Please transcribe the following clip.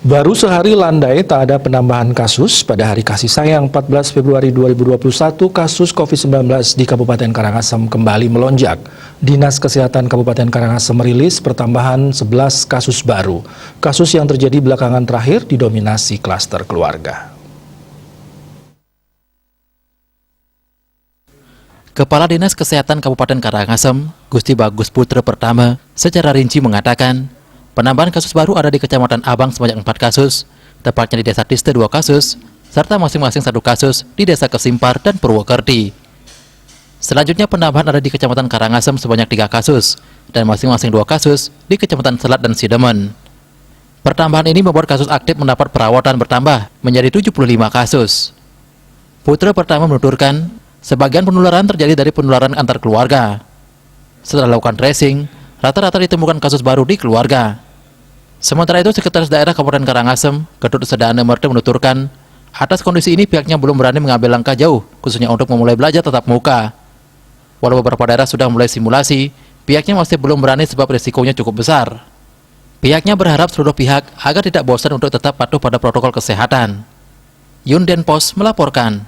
Baru sehari landai tak ada penambahan kasus. Pada hari kasih sayang 14 Februari 2021, kasus COVID-19 di Kabupaten Karangasem kembali melonjak. Dinas Kesehatan Kabupaten Karangasem merilis pertambahan 11 kasus baru. Kasus yang terjadi belakangan terakhir didominasi klaster keluarga. Kepala Dinas Kesehatan Kabupaten Karangasem, Gusti Bagus Putra Pertama, secara rinci mengatakan, penambahan kasus baru ada di Kecamatan Abang sebanyak 4 kasus, tepatnya di Desa Tiste 2 kasus, serta masing-masing 1 kasus di Desa Kesimpar dan Purwokerti. Selanjutnya penambahan ada di Kecamatan Karangasem sebanyak 3 kasus, dan masing-masing 2 kasus di Kecamatan Selat dan Sidemen. Pertambahan ini membuat kasus aktif mendapat perawatan bertambah menjadi 75 kasus. Putra Pertama menuturkan, sebagian penularan terjadi dari penularan antar keluarga. Setelah lakukan tracing, rata-rata ditemukan kasus baru di keluarga. Sementara itu, Sekretaris Daerah Kabupaten Karangasem, Ketut Sedane Merte menuturkan, atas kondisi ini pihaknya belum berani mengambil langkah jauh, khususnya untuk memulai belajar tatap muka. Walau beberapa daerah sudah mulai simulasi, pihaknya masih belum berani sebab risikonya cukup besar. Pihaknya berharap seluruh pihak agar tidak bosan untuk tetap patuh pada protokol kesehatan. Yun Denpos melaporkan.